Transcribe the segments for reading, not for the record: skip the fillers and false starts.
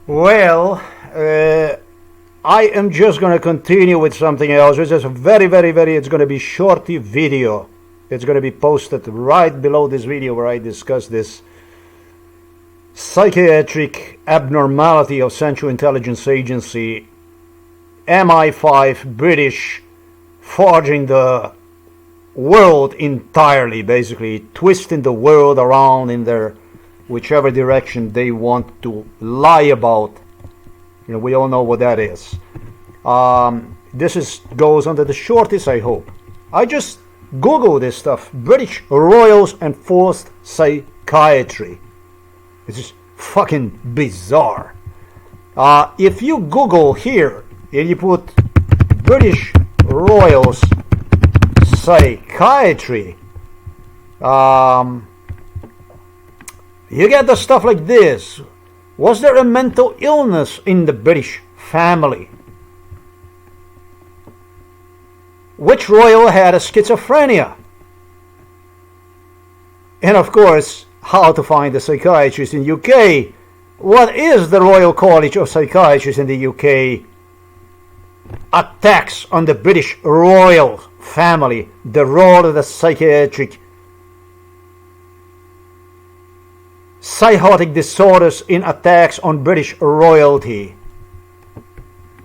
Well, I am just going to continue with something else. It's just a very, it's going to be shorty video. It's going to be posted right below this video where I discuss this psychiatric abnormality of Central Intelligence Agency, MI5 British, forging the world entirely, basically twisting the world around in their whichever direction they want to lie about. You know, we all know what that is. This goes under the shortest, I hope. I just Google this stuff. British Royals Enforced Psychiatry. It's just fucking bizarre. If you Google here and you put British Royals Psychiatry, you get the stuff like this. Was there a mental illness in the British family? Which royal had a schizophrenia? And of course, how to find a psychiatrist in UK. What is the Royal College of Psychiatrists in the UK? Attacks on the British royal family, the role of the psychiatric psychotic disorders in attacks on British royalty.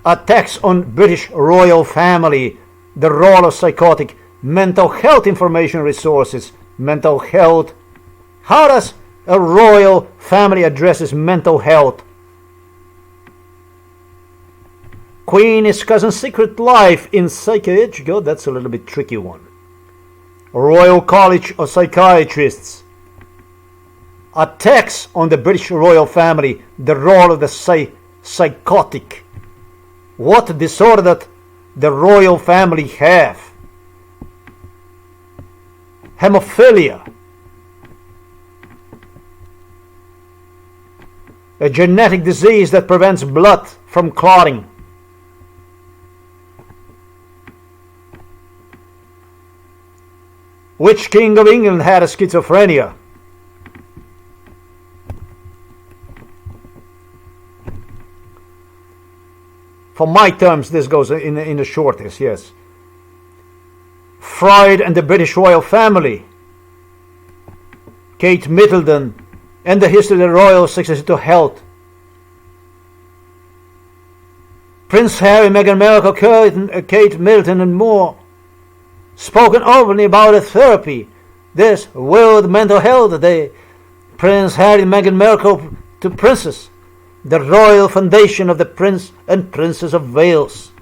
Attacks on British royal family, the role of psychotic mental health information resources, mental health. How does a royal family addresses mental health? Queen's cousin's secret life in psychiatry. Oh, that's a little bit tricky one. Royal College of Psychiatrists. Attacks on the British royal family, the role of the psychotic. What disorder that the royal family have? Hemophilia. A genetic disease that prevents blood from clotting. Which king of England had a schizophrenia? For my terms, this goes in the shortest, yes. Freud and the British royal family. Kate Middleton and the history of the royal success to health. Prince Harry, Meghan Markle, Kate Middleton and more. Spoken openly about a therapy. This World Mental Health Day. Prince Harry, Meghan Markle to Princess. The Royal Foundation of the Prince and Princess of Wales.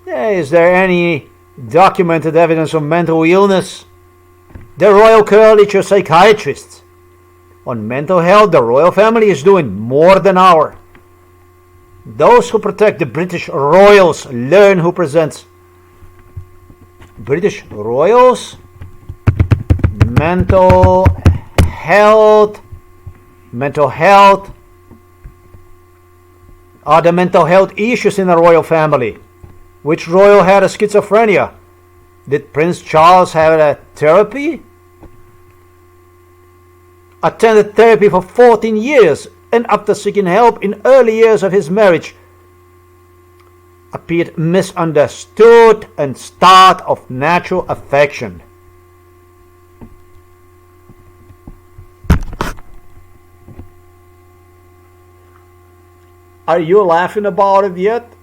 Is there any documented evidence of mental illness? The Royal College of Psychiatrists. On mental health, the royal family is doing more than our. Those who protect the British royals learn who presents. British royals? Mental health. Mental health. Are the mental health issues in the royal family? Which royal had a schizophrenia? Did Prince Charles have a therapy? Attended therapy for 14 years and after seeking help in early years of his marriage, appeared misunderstood and starved of natural affection. Are you laughing about it yet?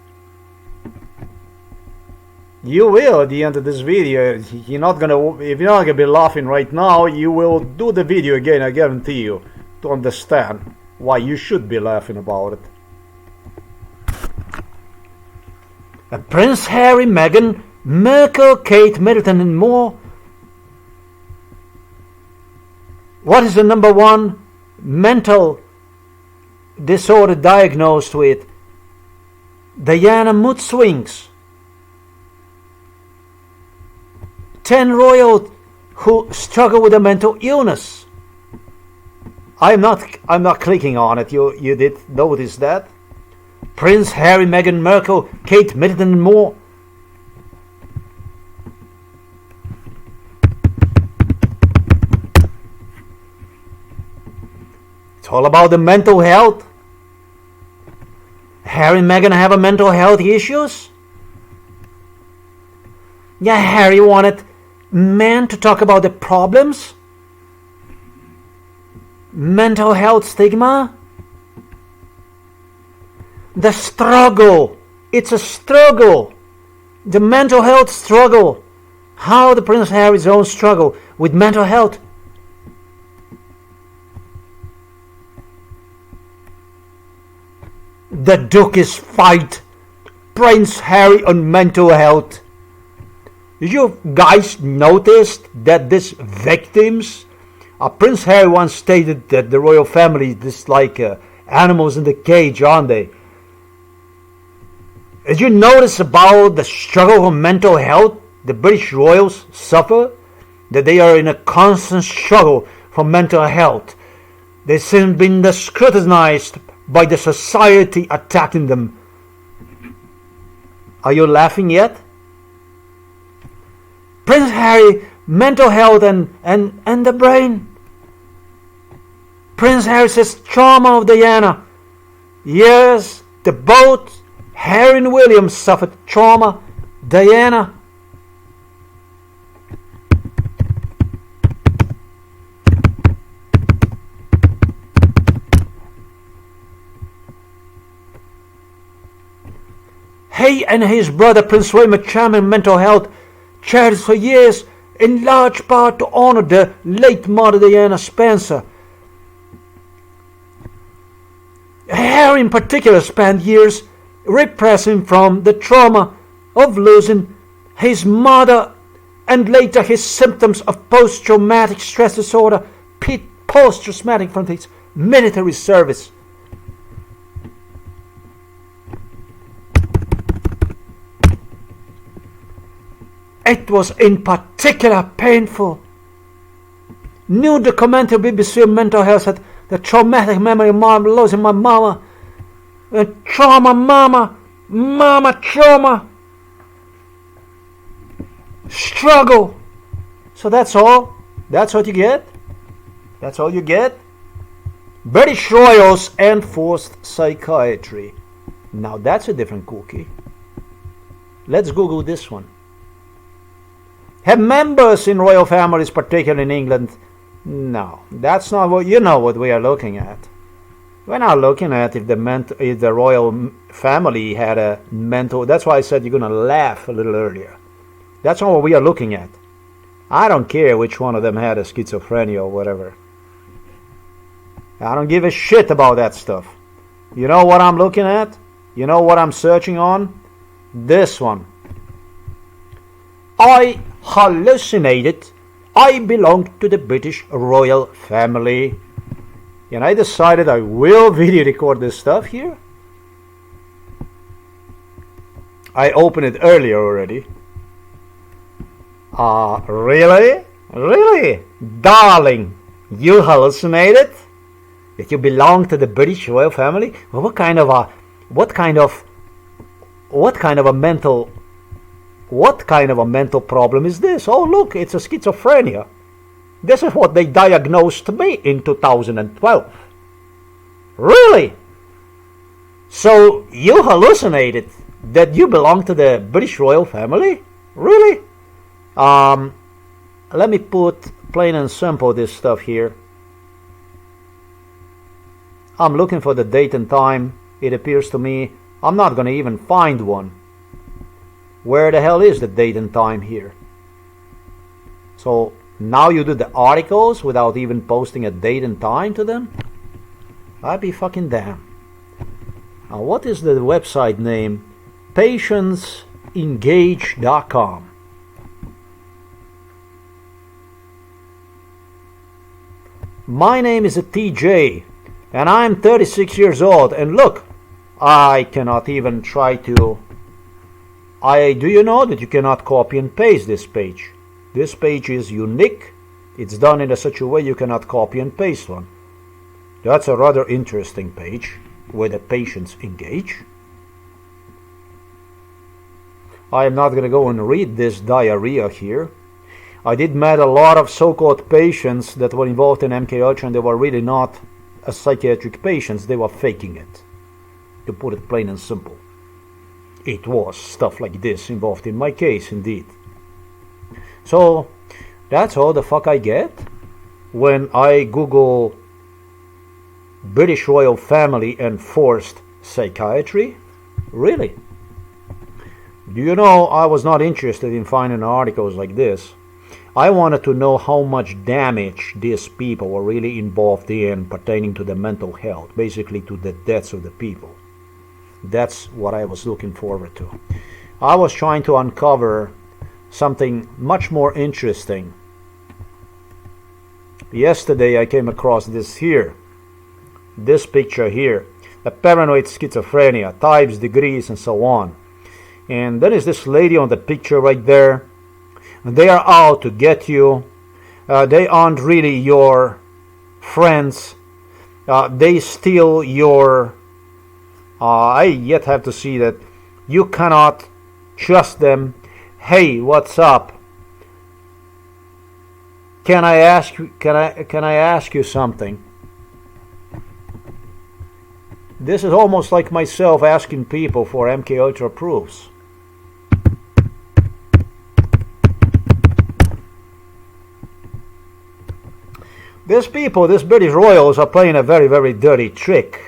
You will at the end of this video. If you're not gonna be laughing right now, you will do the video again, I guarantee you, to understand why you should be laughing about it. And Prince Harry, Meghan Markle, Kate Middleton and more. What is the number one mental disorder diagnosed with? Diana mood swings. 10 royals who struggle with a mental illness. I'm not clicking on it. You did notice that? Prince Harry, Meghan Markle, Kate Middleton and more. It's all about the mental health. Harry and Meghan have a mental health issues. Yeah, Harry wanted men to talk about the problems. Mental health stigma. The struggle. It's a struggle. The mental health struggle. How the Prince Harry's own struggle with mental health. The Duke's fight. Prince Harry on mental health. Did you guys notice that these victims? Prince Harry once stated that the royal family is just like animals in the cage, aren't they? Did you notice about the struggle for mental health the British royals suffer? That they are in a constant struggle for mental health. They seem being scrutinized by the society attacking them. Are you laughing yet? Prince Harry, mental health and the brain. Prince Harry says trauma of Diana. Yes, the both Harry and William suffered trauma. Diana. He and his brother Prince William examined mental health charities for years, in large part to honor the late mother Diana Spencer. Harry in particular spent years repressing from the trauma of losing his mother and later his symptoms of post-traumatic stress disorder, post-traumatic from his military service. It was in particular painful. New documentary BBC on mental health said the traumatic memory of losing my mama. Trauma, mama trauma. Struggle. So that's all. That's what you get. That's all you get. British royals enforced psychiatry. Now that's a different cookie. Let's Google this one. Have members in royal families, particularly in England? No, that's not what what we are looking at. We're not looking at if the royal family had a mental. That's why I said you're gonna laugh a little earlier. That's not what we are looking at. I don't care which one of them had a schizophrenia or whatever. I don't give a shit about that stuff. You know what I'm looking at? You know what I'm searching on? This one. I hallucinated. I belonged to the British royal family. And I decided I will video record this stuff here. I opened it earlier already. Really? Really? Darling, you hallucinated? That you belong to the British royal family? Well, what kind of a mental problem is this? Oh, look, it's a schizophrenia. This is what they diagnosed me in 2012. Really? So you hallucinated that you belong to the British royal family? Really? Let me put plain and simple this stuff here. I'm looking for the date and time. It appears to me I'm not going to even find one. Where the hell is the date and time here? So now you do the articles without even posting a date and time to them? I'd be fucking damned. Now what is the website name? PatientsEngage.com. My name is TJ and I'm 36 years old, and look, I cannot even try to do you know that you cannot copy and paste this page? This page is unique. It's done in such a way you cannot copy and paste one. That's a rather interesting page where the patients engage. I am not going to go and read this diarrhea here. I did met a lot of so-called patients that were involved in MK Ultra, and they were really not as psychiatric patients, they were faking it. To put it plain and simple. It was stuff like this involved in my case, indeed. So, that's all the fuck I get when I Google British royal family and forced psychiatry. Really? Do you know, I was not interested in finding articles like this. I wanted to know how much damage these people were really involved in pertaining to the mental health, basically to the deaths of the people. That's what I was looking forward to. I was trying to uncover something much more interesting. Yesterday I came across this picture here, the paranoid schizophrenia, types, degrees, and so on. And then is this lady on the picture right there. They are out to get you. They aren't really your friends. They steal your... I yet have to see that you cannot trust them. Hey, what's up? Can I ask you something? This is almost like myself asking people for MK Ultra proofs. These people, these British royals, are playing a very, very dirty trick.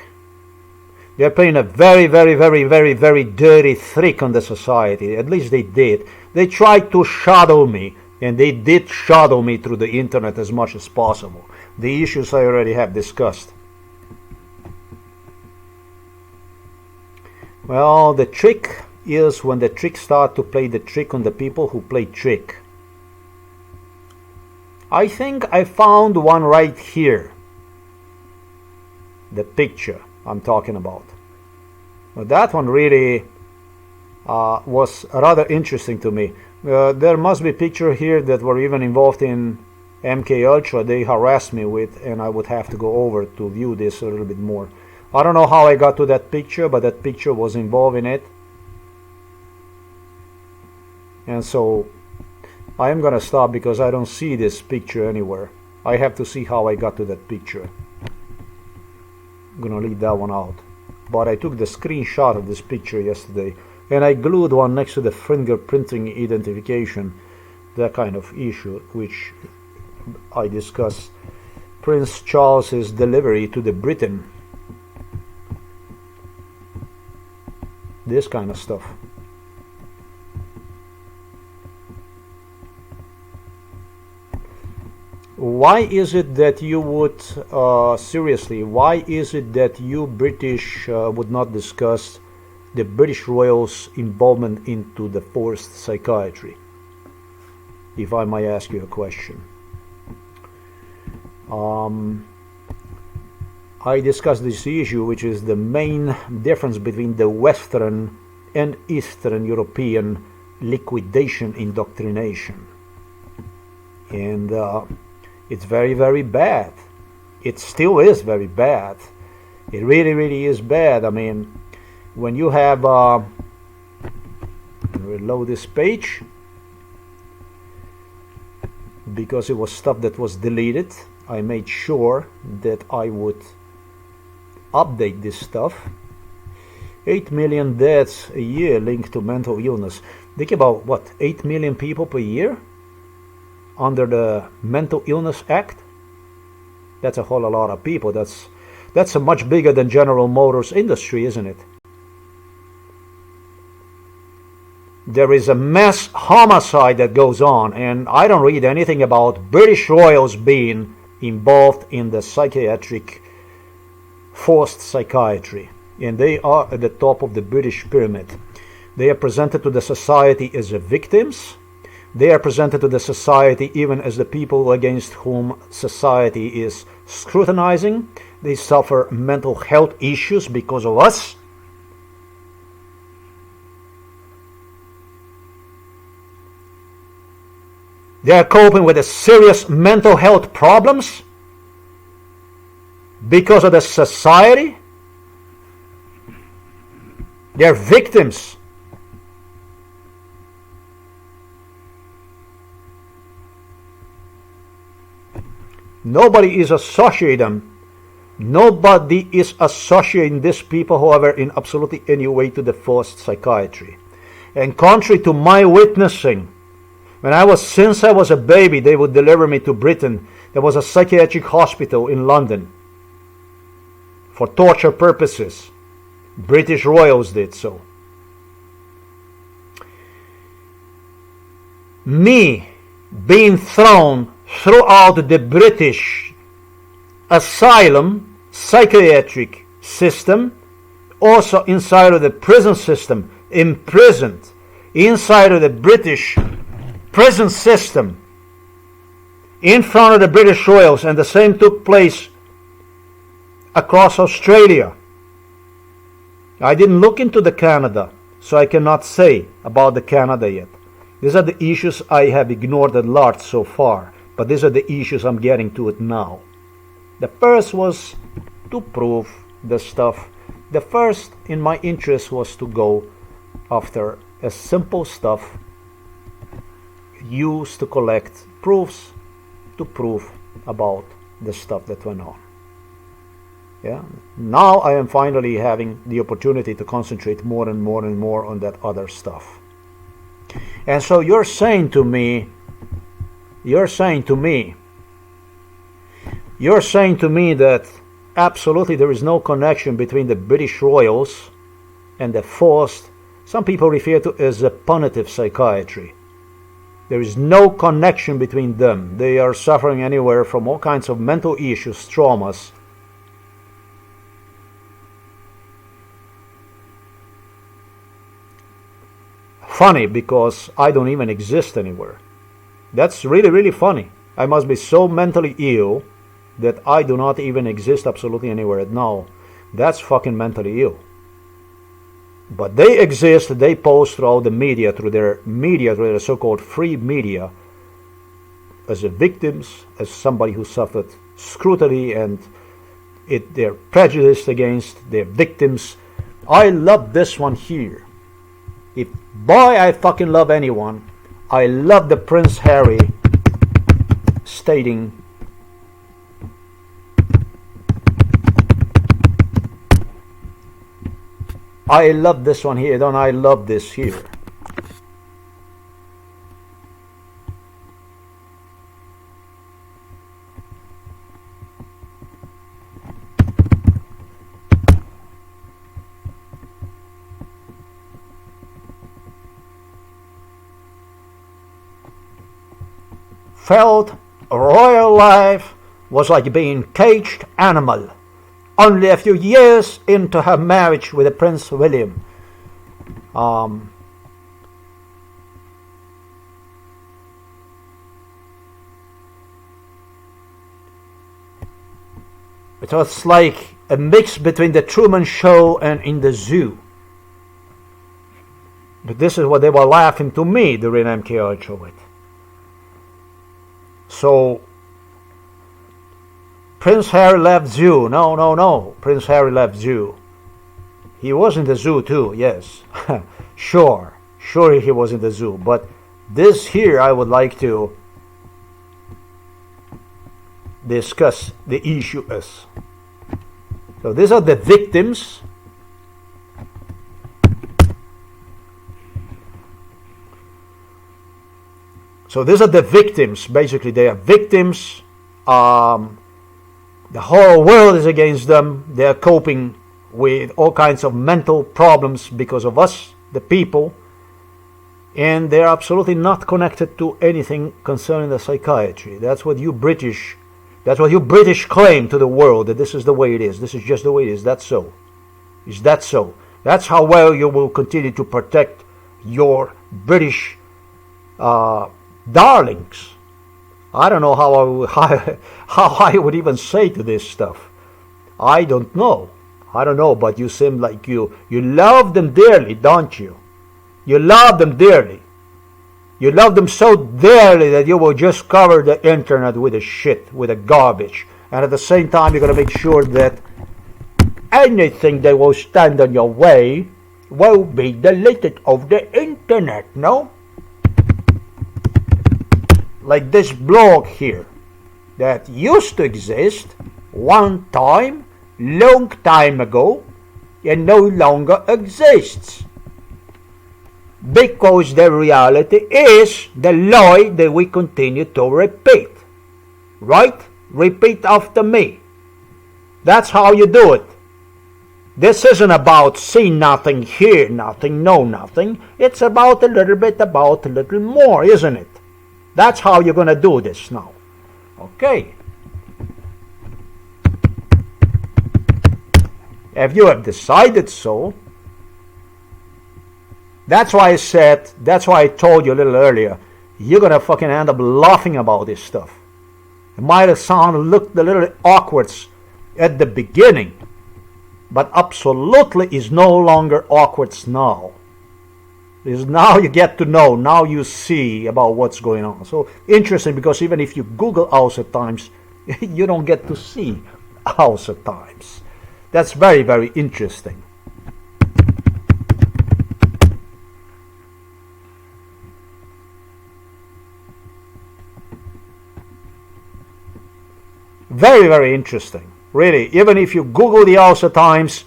They're playing a very, very, very, very, very dirty trick on the society. At least they did. They tried to shadow me, and they did shadow me through the internet as much as possible. The issues I already have discussed. Well, the trick is when the trick starts to play the trick on the people who play trick. I think I found one right here. The picture I'm talking about. Well, that one really was rather interesting to me. There must be pictures here that were even involved in MK Ultra. They harassed me with, and I would have to go over to view this a little bit more. I don't know how I got to that picture, but that picture was involved in it. And so I am gonna stop because I don't see this picture anywhere. I have to see how I got to that picture. I'm gonna leave that one out. But I took the screenshot of this picture yesterday, and I glued one next to the fingerprinting identification, that kind of issue, which I discussed. Prince Charles's delivery to the Britain. This kind of stuff. Why is it that you would, seriously, why is it that you British would not discuss the British royals' involvement into the forced psychiatry? If I might ask you a question. I discussed this issue, which is the main difference between the Western and Eastern European liquidation indoctrination. And it's very, very bad. It still is very bad. It really, really is bad. I mean, when you have... reload this page, because it was stuff that was deleted. I made sure that I would update this stuff. 8 million deaths a year linked to mental illness. Think about what, 8 million people per year under the Mental Illness Act? That's a whole lot of people. That's a much bigger than General Motors industry, isn't it? There is a mass homicide that goes on, and I don't read anything about British royals being involved in the psychiatric forced psychiatry, and they are at the top of the British pyramid. They are presented to the society as the victims. They are presented to the society even as the people against whom society is scrutinizing. They suffer mental health issues because of us. They are coping with the serious mental health problems because of the society. They are victims. Nobody is associating them Nobody is associating these people, however, in absolutely any way to the forced psychiatry. And contrary to my witnessing, since I was a baby, they would deliver me to Britain. There was a psychiatric hospital in London for torture purposes. British royals did so. Me being thrown throughout the British asylum psychiatric system, also inside of the prison system, imprisoned inside of the British prison system in front of the British royals, and the same took place across Australia. I didn't look into the Canada, so I cannot say about the Canada yet. These are the issues I have ignored at large so far, but these are the issues I'm getting to it now. The first was to prove the stuff. The first in my interest was to go after a simple stuff used to collect proofs to prove about the stuff that went on. Yeah. Now I am finally having the opportunity to concentrate more and more and more on that other stuff. And so you're saying to me that absolutely there is no connection between the British royals and the forced, some people refer to as a punitive psychiatry. There is no connection between them. They are suffering anywhere from all kinds of mental issues, traumas. Funny, because I don't even exist anywhere. That's really, really funny. I must be so mentally ill that I do not even exist absolutely anywhere. Now, that's fucking mentally ill. But they exist, they pose throughout the media, through their so-called free media, as victims, as somebody who suffered scrutiny, and they're prejudiced against their victims. I love this one here. If boy I fucking love anyone, I love the Prince Harry stating, I love this one here, don't I love this here. Felt royal life was like being caged animal. Only a few years into her marriage with Prince William. It was like a mix between the Truman Show and In the Zoo. But this is what they were laughing to me during MKUltra with. So, Prince Harry left zoo. No. Prince Harry left zoo. He was in the zoo too, yes. Sure he was in the zoo. But this here I would like to discuss the issue is. So these are the victims. So these are the victims. Basically, they are victims. The whole world is against them. They are coping with all kinds of mental problems because of us, the people. And they are absolutely not connected to anything concerning the psychiatry. That's what you British claim to the world, that this is the way it is. This is just the way it is. That's so. Is that so? That's how well you will continue to protect your British darlings. I don't know how I would even say to this stuff. I don't know, but you seem like you love them dearly, don't you? You love them dearly. You love them so dearly that you will just cover the internet with the shit, with the garbage. And at the same time, you're going to make sure that anything that will stand on your way will be deleted off the internet, no? Like this blog here that used to exist, one time, long time ago, and no longer exists. Because the reality is the lie that we continue to repeat. Right? Repeat after me. That's how you do it. This isn't about see nothing, hear nothing, know nothing. It's about a little bit about a little more, isn't it? That's how you're going to do this now. Okay. If you have decided so, that's why I told you a little earlier, you're going to fucking end up laughing about this stuff. It might have looked a little awkward at the beginning, but absolutely is no longer awkward now. Because now you get to know, now you see about what's going on. So interesting, because even if you Google House of Times, you don't get to see House of Times. That's very, very interesting. Very, very interesting. Really, even if you Google the House of Times,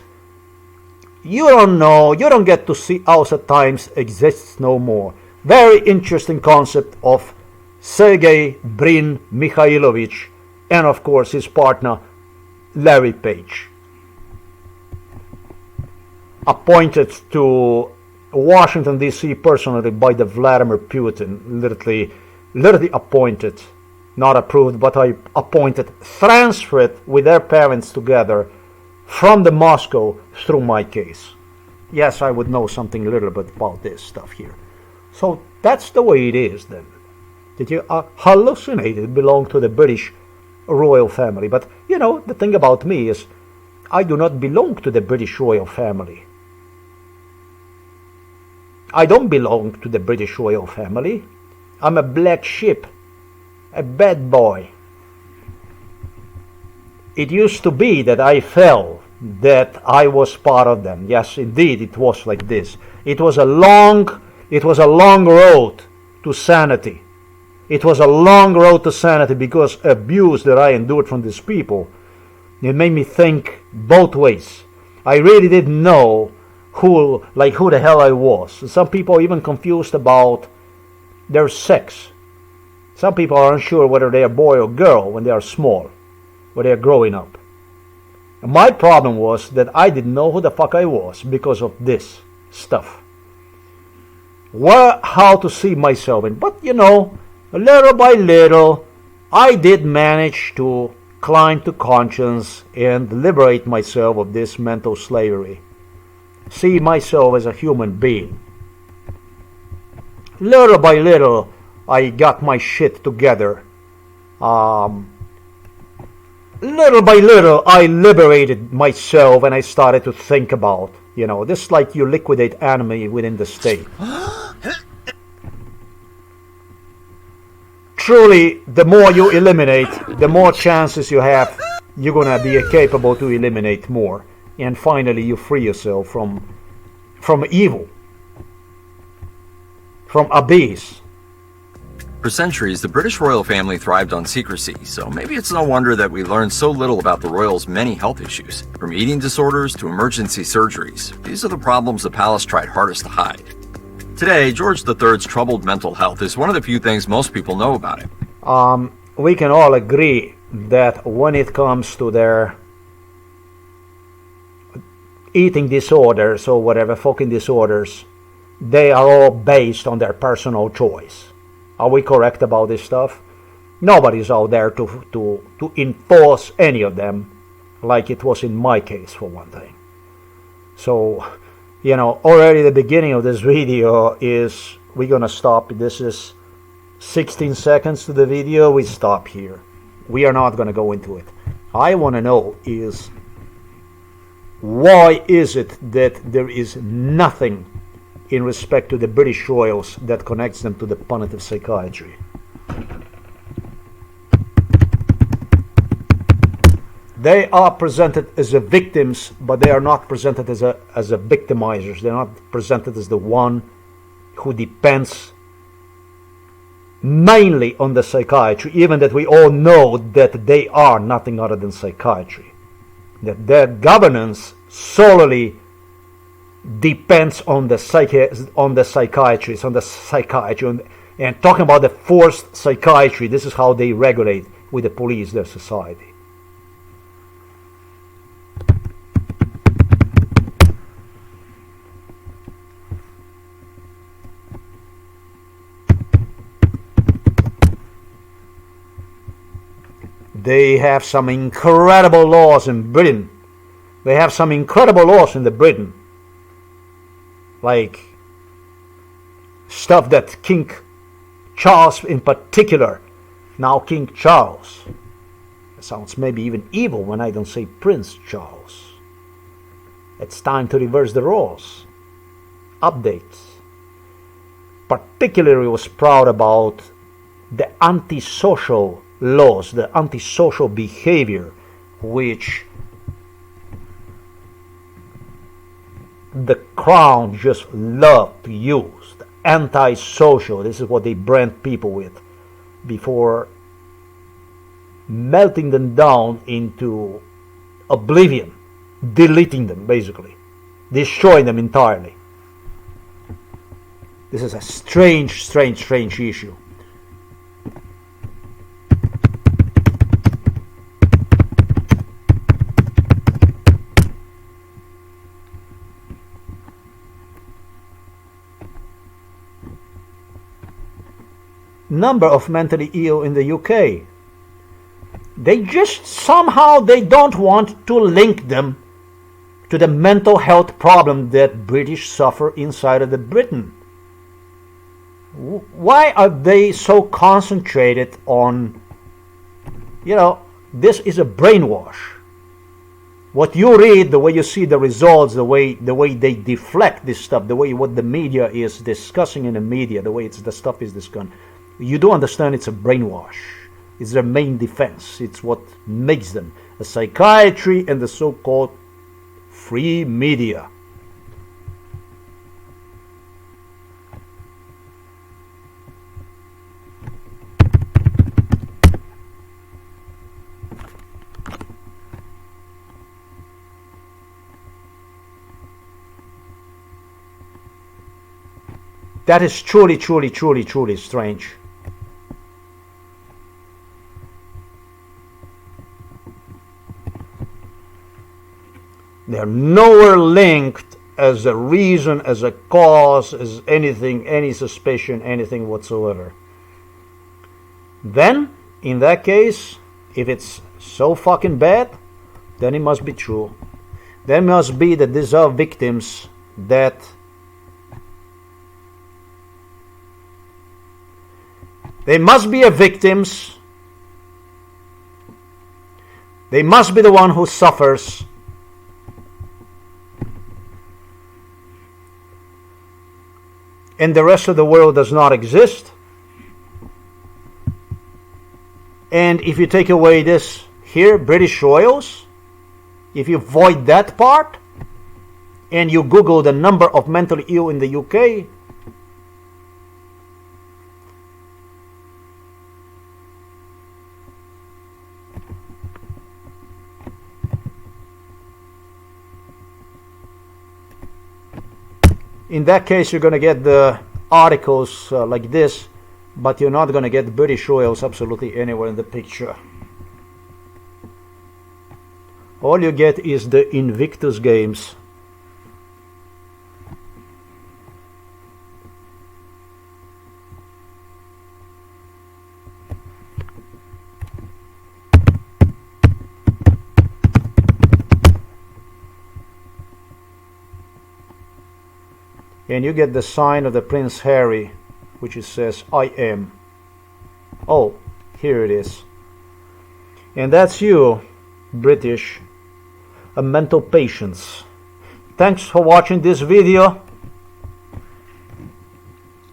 you don't know, you don't get to see House of Times exists no more. Very interesting concept of Sergei Brin Mikhailovich and of course his partner Larry Page. Appointed to Washington D.C. personally by the Vladimir Putin, literally appointed, not approved, but I appointed, transferred with their parents together from the Moscow through my case. Yes, I would know something a little bit about this stuff here. So that's the way it is then. Did you hallucinate it belonged to the British royal family? But you know, the thing about me is I do not belong to the British royal family. I don't belong to the British royal family. I'm a black sheep, a bad boy. It used to be that I felt that I was part of them. Yes, indeed, it was like this. It was a long road to sanity. It was a long road to sanity because abuse that I endured from these people, it made me think both ways. I really didn't know who the hell I was. Some people are even confused about their sex. Some people are unsure whether they are boy or girl when they are small, when they are growing up. And my problem was that I didn't know who the fuck I was because of this stuff. How to see myself in. But you know, little by little, I did manage to climb to conscience and liberate myself of this mental slavery. See myself as a human being. Little by little, I got my shit together. Little by little, I liberated myself and I started to think about, you know, this is like you liquidate enemy within the state. Truly, the more you eliminate, the more chances you have you're gonna be capable to eliminate more. And finally, you free yourself from evil, from abyss. For centuries, the British royal family thrived on secrecy, so maybe it's no wonder that we learned so little about the royals' many health issues. From eating disorders to emergency surgeries, these are the problems the palace tried hardest to hide. Today, George III's troubled mental health is one of the few things most people know about him. We can all agree that when it comes to their eating disorders or whatever fucking disorders, they are all based on their personal choice. Are we correct about this stuff? Nobody's out there to enforce any of them, like it was in my case, for one thing. So, you know, already the beginning of this video is, we're gonna stop. This is 16 seconds to the video. We stop here. We are not gonna go into it. I want to know is, why is it that there is nothing in respect to the British royals that connects them to the punitive psychiatry? They are presented as the victims, but they are not presented as a victimizers. They're not presented as the one who depends mainly on the psychiatry, even that we all know that they are nothing other than psychiatry. That their governance solely depends on the psychiatrists, on the psychiatry, and talking about the forced psychiatry. This is how they regulate with the police their society. They have some incredible laws in Britain. They have some incredible laws in Britain. Like stuff that King Charles in particular, now King Charles. It sounds maybe even evil when I don't say Prince Charles. It's time to reverse the roles. Updates. Particularly was proud about the antisocial laws, the antisocial behavior which the crown just loved to use. The antisocial, this is what they brand people with before melting them down into oblivion, deleting them basically, destroying them entirely. This is a strange issue. Number of mentally ill in the UK. They just somehow they don't want to link them to the mental health problem that British suffer inside of the Britain. Why are they so concentrated on, this is a brainwash. What you read, the way you see the results, the way they deflect this stuff, the way what the media is discussing in the media, the way the stuff is discussed, you do understand it's a brainwash. It's their main defense. It's what makes them a psychiatry and the so-called free media. That is truly strange. They're nowhere linked as a reason, as a cause, as anything, any suspicion, anything whatsoever. Then, in that case, if it's so fucking bad, then it must be true. There must be that these are victims that they must be victims. They must be the one who suffers. And the rest of the world does not exist. And if you take away this here, British Royals, if you void that part, and you Google the number of mentally ill in the UK, in that case, you're going to get the articles like this, but you're not going to get British Royals absolutely anywhere in the picture. All you get is the Invictus Games. And you get the sign of the Prince Harry, which it says, I am. Oh, here it is. And that's you, British, a mental patients. Thanks for watching this video.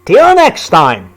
Till next time.